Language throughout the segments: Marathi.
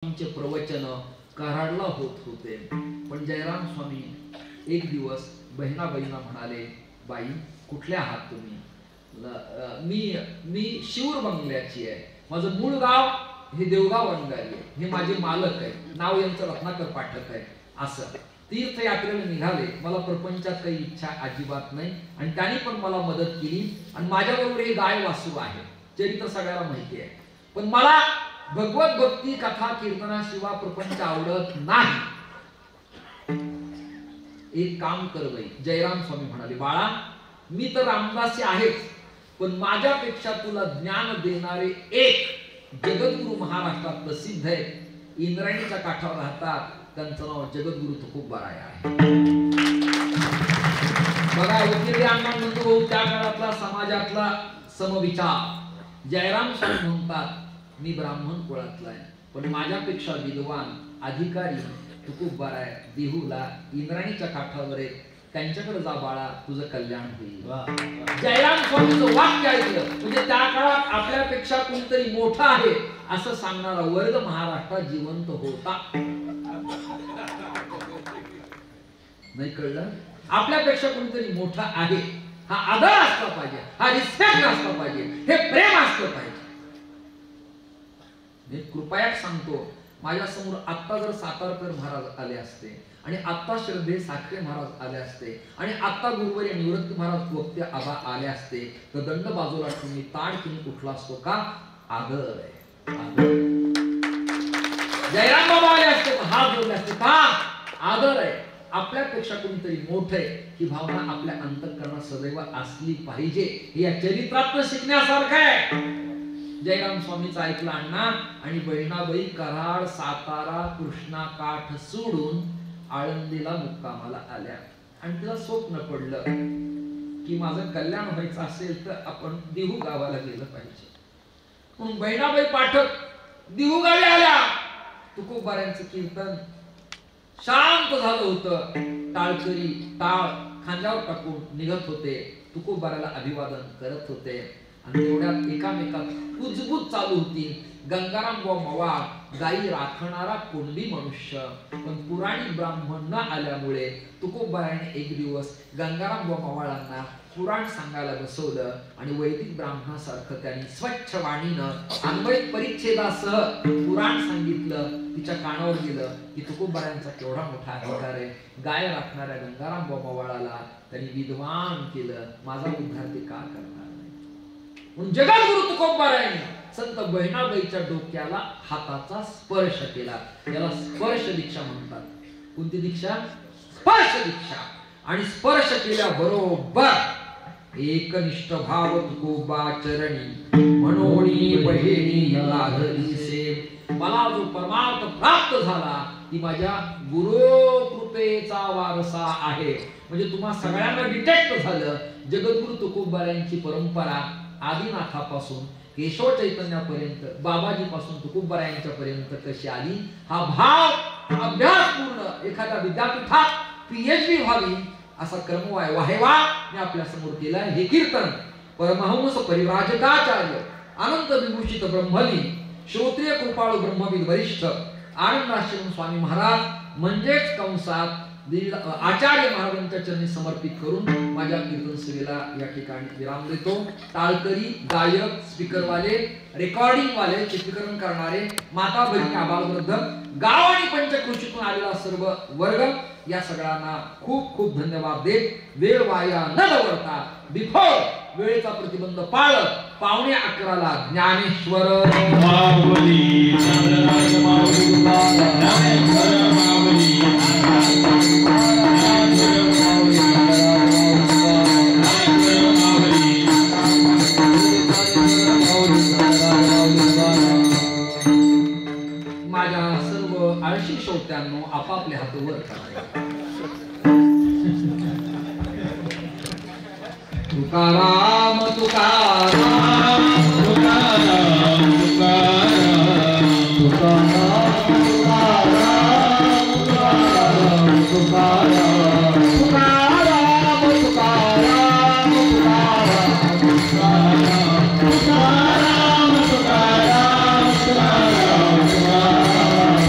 प्रवचन कराडला होत होते. पण जयराम स्वामी एक दिवस बहिणाबाईंना म्हणाले, बाई कुठले आहात तुम्ही? मी शिवर बंगल्याची आहे. माझं मूळ गाव हे देवगाव अंगारी आहे. हे माझे मालक आहे. नाव यांचं रत्नाकर पाठक आहे. असं तीर्थयात्रेला निघाले. मला प्रपंचात काही इच्छा अजिबात नाही आणि त्यांनी पण मला मदत केली आणि माझ्याबरोबर हे गाय वासू आहे. चरित्र सगळ्याला माहिती आहे. पण मला भगवत भक्ती कथा कीर्तनाशिवाय प्रपंच आवडत नाही. एक काम कर बाई. जयराम स्वामी म्हणाले, बाळा मी तर रामदासी आहेच, पण माझ्यापेक्षा तुला ज्ञान देणारे एक जगद्गुरु महाराष्ट्रात प्रसिद्ध आहे. इंद्रायणीच्या काठावर राहतात. त्यांचं नाव जगद्गुरु तुकोबाराय आहे. बघा वकिली अण्णा म्हणतो त्या काळातला समाजातला समविचार. जयराम स्वामी म्हणतात, मी ब्राह्मण कुळातला आहे, पण माझ्यापेक्षा विद्वान अधिकारी तुकोबाराय देहूला इंद्रायणीच्या काठावर आहेत. त्यांच्याकडे जा बाळा, तुझं कल्याण होईल. जयराम स्वामीचं वाक्य ऐकलं म्हणजे त्या काळात आपल्यापेक्षा कोणतरी मोठा आहे असं सांगणारा वर्ग महाराष्ट्रात जिवंत होता. नाही कळलं? आपल्यापेक्षा कोणतरी मोठा आहे हा आदर असला पाहिजे, हा रिस्पेक्ट असला पाहिजे, हे प्रेम असलं पाहिजे. मी कृपया सांगतो, माझ्या समोर आत्ता जर सातारकर महाराज आले असते आणि आत्ता श्रद्धे साखरे महाराज आले असते आणि आत्ता गुरुवर्य निवृत्ती महाराज वक्ते आबा आले असते तर दंड बाजूला तुम्ही ताड किंवा उठला असतो का? आदर आहे, आदर. जयराम बाबा आले असते हात जोडले असते का? आदर आहे. आपल्यापेक्षा कोणीतरी मोठं आहे ही भावना आपल्या अंतःकरणात सदैव असली पाहिजे. हे या चरित्रातून शिकण्यासारखं आहे. जयराम स्वामीचं ऐकलं अण्णा आणि बहिणाबाई कराड सातारा कृष्णा काठ सोडून आळंदीला मुक्कामाला आल्या आणि तिला स्वप्न पडलं की माझं कल्याण व्हायचं असेल तर आपण देहू गावाला गेलं पाहिजे. म्हणून बहिणाबाई पाठक देहू गावी आल्या. तुकोबारायांचं कीर्तन शांत झालं होतं. टाळकरी टाळ खांद्यावर टाकून निघत होते. तुकोबाराला अभिवादन करत होते आणि तेवढ्यात एकामेकात कुजबूज चालू होती. गंगाराम व मवाळ गाई राखणारा कोंडी मनुष्य, पण पुराणी ब्राह्मण न आल्यामुळे तुकोबाराने एक दिवस गंगाराम व मवाळांना पुराण सांगायला बसवलं आणि वैदिक ब्राह्मणासारखं त्यांनी स्वच्छ वाणीनं अन्वय परिच्छेदासह पुराण सांगितलं. तिच्या कानावर गेलं की तुकोबारायांचा केवढा मोठा अधिकार आहे. गाय राखणाऱ्या गंगाराम व मवाळाला त्यांनी विद्वान केलं. माझा उद्धार ते का करणार नाही? म्हणून जगद्गुरु तुकोबारायांनी संत बहिणाबाईच्या डोक्याला हाताचा स्पर्श केला. याला स्पर्श दीक्षा म्हणतात. कोणती दीक्षा? स्पर्श दीक्षा. आणि स्पर्श केल्याबरोबर एकनिष्ठ भाव तुकोबा चरणी म्हणोनी बहिणी लाधलीसे. मला जो परमार्थ प्राप्त झाला ती माझ्या गुरु कृपेचा वारसा आहे. म्हणजे तुम्हा सगळ्यांना डिटेक्ट झालं जगद्गुरु तुकोबारायांची परंपरा आदिनाथापासून केशव चैतन्यापर्यंत, बाबाजी पासून तुकोबारायांच्या पर्यंत कशी आली. हा भाव अभ्यास पूर्ण एखाद्या विद्यापीठात पीएचडी व्हावी असा क्रमवाय वाहेवा मी आपल्या समोर केला. हे कीर्तन परमहंस परिव्राजकाचार्य अनंत विभूषित ब्रह्मली श्रोत्रिय कृपाळू ब्रह्मविद वरिष्ठ आनंदाश्रम स्वामी महाराज म्हणजेच कंसात आचार्य महाराजांच्या चरणी समर्पित करून माझ्या कीर्तन सेवेला या ठिकाणी विराम देतो. टाळकरी, गायक, स्पीकरवाले, रेकॉर्डिंग वाले, चित्रीकरण करणारे, माता बहिणी, आबालवृद्ध, गाव आणि पंचकृषीतून आलेला सर्व वर्ग या सगळ्यांना खूप खूप धन्यवाद देत वेळ वाया न दवडता बिफोर वेळेचा प्रतिबंध पाळत 11:45ला ज्ञानेश्वर माझ्या सर्व आळशी श्रोत्यांनो आपापले हात वर करावे. तुकाराम तुकाराम तुकाराम तुकाराम तुकाराम तुकाराम तुकाराम तुकाराम तुकाराम तुकाराम तुकाराम तुकाराम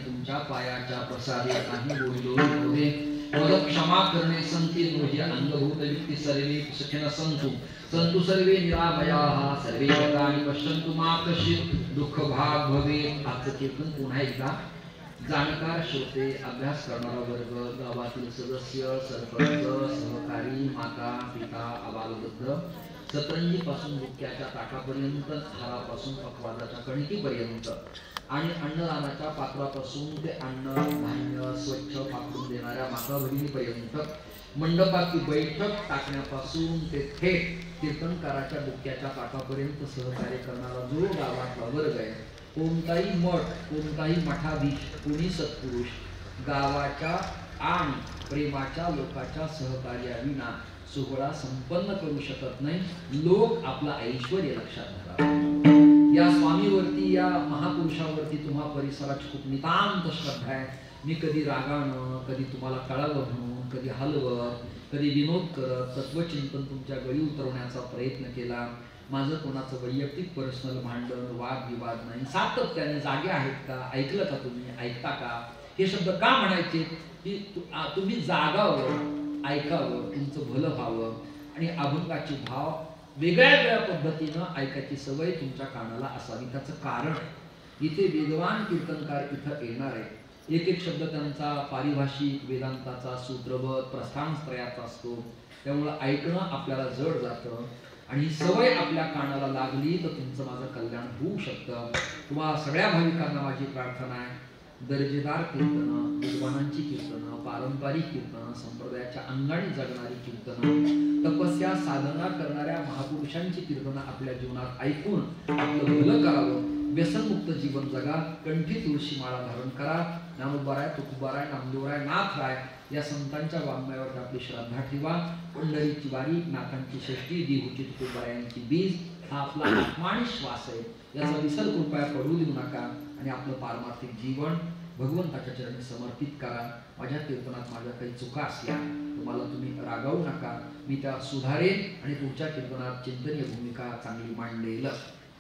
तुमच्या पायाच्या प्रसादे काही बोलिलो नव्हे मद क्षमा करणे संती नोही अंगभूत युक्ती सर्वे सुखिन संतु संतु सर्वे निरामयाः सर्वे लोकानि पश्यन्तु मा कश्चित् दुःख भाग भवेत्। आजचं कीर्तन पुन्हा एकदा जाणकार श्रोते अभ्यास करणारा वर्ग गावातील सदस्य सरपंच सहकारी माता पिता अबालवृद्ध सतरंजी पासून मुक्याच्या ताटापर्यंत हारापासून पकवादाच्या कणकीपर्यंत आणि अन्नदानाच्या पात्रापासून ते अन्न धान्य स्वच्छ पाकडून देणाऱ्या माता भगिनीपर्यंत मंडपाची बैठक टाकण्यापासून ते थेट कीर्तनकाराच्या डोक्याच्या ताटापर्यंत सहकार्य करणारा जो गावातला वर्ग आहे कोणताही मठ कोणताही मठाधीश कोणी सत्पुरुष गावाच्या आणि प्रेमाच्या लोकांच्या सहकार्याविना सोहळा संपन्न करू शकत नाही। लोक आपला ऐश्वर्य लक्षात धरावे। या स्वामीवरती या महापुरुषावरती तुम्हा परिसराची खूप नितांत श्रद्धा आहे। मी कधी रागानं कधी तुम्हाला कळावं म्हणून कधी हलवत कधी विनोद करत तत्वचिंतन तुमच्या गळी उतरवण्याचा प्रयत्न केला। माझं कोणाचं वैयक्तिक पर्सनल भांडण वाद विवाद नाही। सातत्याने जागे आहेत का ऐकलं का तुम्ही ऐकता का हे शब्द का म्हणायचे की तुम्ही जागावं ऐकावं तुमचं भलं व्हावं आणि अभंगाचे भाव वेगळ्या वेगळ्या पद्धतीनं ऐकायची सवय तुमच्या कानाला असावी। त्याचं कारण इथे वेदवान कीर्तनकार इथं येणार आहे। एक एक शब्द त्यांचा पारिभाषिक वेदांताचा सूत्रबद्ध प्रस्थानत्रयाचा असतो त्यामुळे ऐकणं आपल्याला जड जातं आणि ही सवय आपल्या कानाला लागली तर तुमचं माझं कल्याण होऊ शकतं। तुम्हा सगळ्या भाविकांना माझी प्रार्थना आहे दर्जेदार कीर्तनं विद्वानांची कीर्तनं पारंपरिक कीर्तनं संप्रदायाच्या अंगाने जगणारी कीर्तनं तपस्या साधना करणाऱ्या महापुरुषांची कीर्तनं आपल्या जीवनात ऐकून आपलं भलं करावं व्यसनमुक्त जीवन जगा कंठी तुळशी माळा धारण करा नामोबाराय तुकोबाराय नामदेवराय नाथराय या संतांच्या वाङ्मयावर आपली श्रद्धा ठेवा। पंढरीची वारी नाथांची षष्टी देहूची तुकोबारायांची बीज हा आपला आत्मा आणि श्वास आहे याचा विसर कृपया पडू देऊ नका आणि आपलं पारमार्थिक जीवन भगवंताच्या चरणी समर्पित करा। माझ्या कीर्तनात माझ्या काही चुका असल्या तुम्हाला तुम्ही रागावू नका मी त्या सुधारेन आणि तुमच्या कीर्तनात चिंतनीय भूमिका चांगली मांडेल।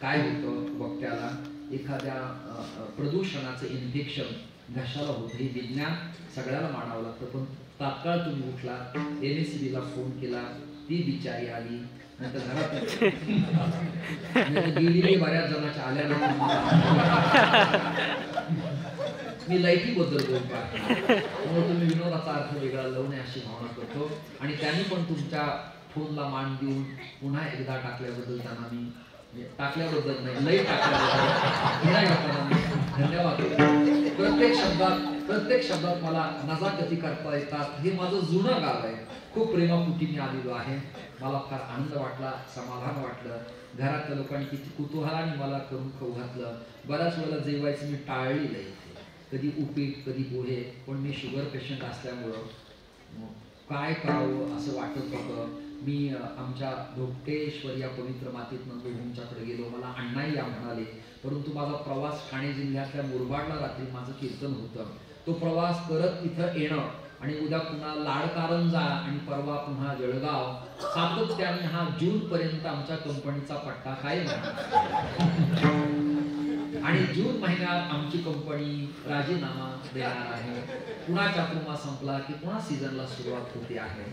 काय होतं वक्त्याला एखाद्या प्रदूषणाचं इन्फेक्शन घशाला होतं हे विज्ञान सगळ्याला मानावं लागतं पण तात्काळ तुम्ही उठला MSCB ला फोन केला ती बिचारी आली नंतर घरात गेलेली बऱ्याच जणांच्या आल्या मी लाईटीबद्दल बोलतो तुम्ही विनोदाचा अर्थ वेगळा लावणे अशी भावना करतो आणि त्यांनी पण तुमच्या फोनला मान देऊन पुन्हा एकदा टाकल्याबद्दल त्यांना मी टाकल्याबद्दल नाही लई टाकल्याबद्दल धन्यवाद। प्रत्येक शब्दात मला नजाकती करता येतात। हे माझं जुनं गाव आहे खूप प्रेमापुटी मी आलेलो आहे मला फार आनंद वाटला समाधान वाटलं घरातल्या लोकांनी किती कुतूहलाने मला करून खाऊ घातलं बऱ्याच वेळेला जेवायचं मी टाळलेलं आहे कधी उपीट कधी पोहे पण मी शुगर पेशंट असल्यामुळं काय करावं असं वाटत होतं। मी आमच्या धोपटेश्वर या पवित्र मातीत नंदुभूमच्याकडे गेलो मला अण्णाई या म्हणाले परंतु माझा प्रवास ठाणे जिल्ह्यातल्या मुरबाडला रात्री माझं कीर्तन होतं तो प्रवास करत इथं येणं आणि उद्या पुन्हा लाडकारंजा आणि परवा पुन्हा जळगाव सातत्याने हा जून पर्यंत आमच्या कंपनीचा पट्टा काय आणि जून महिन्यात आमची कंपनी राजीनामा देणार आहे पुन्हा चातुर्मा संपला की पुन्हा सीझनला सुरुवात होते आहे।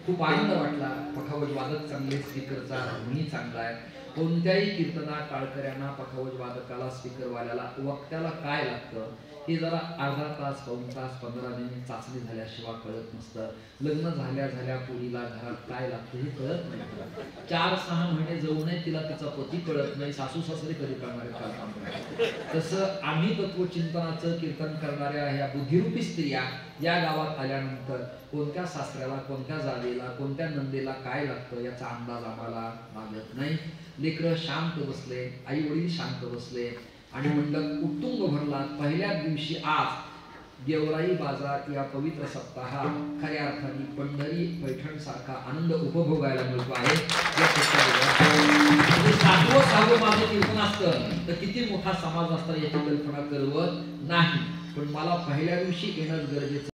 खूप आनंद वाटला पखावज वादक चांगले स्पीकरचा ध्वनी चांगला आहे कोणत्याही कीर्तनात टाळकऱ्यांना पखावज वादकाला स्पीकरवाल्याला वक्त्याला काय लागतं हे जरा अर्धा तास पाऊण तास 15 मिनिट चाचणी झाल्याशिवाय कळत नसतं। लग्न झाल्या पोरीला घरात काय लागतं हे कळत नाही 4-6 महिने जाऊनही तिला तिचा पती कळत नाही सासू सासरे कधी कळणारे काय तसं आम्ही तत्वचिंतनाचं कीर्तन करणाऱ्या ह्या बुद्धिरूपी स्त्रिया या गावात आल्यानंतर कोणत्या सासऱ्याला कोणत्या जावेला कोणत्या नंदेला काय लागतं याचा अंदाज आम्हाला लागत नाही। लेकरं शांत बसले आई वडील शांत बसले आणि मंडप उत्तुंग भरला। पहिल्या दिवशी आज गेवराई बाजार या पवित्र सप्ताहात खऱ्या अर्थाने पंढरी पैठण सारखा आनंद उपभोगायला मिळतो आहे। सातवं माझं कीर्तन असतं तर किती मोठा समाज असता याची कल्पना करवत नाही पण मला पहिल्या दिवशी येणंच गरजेचं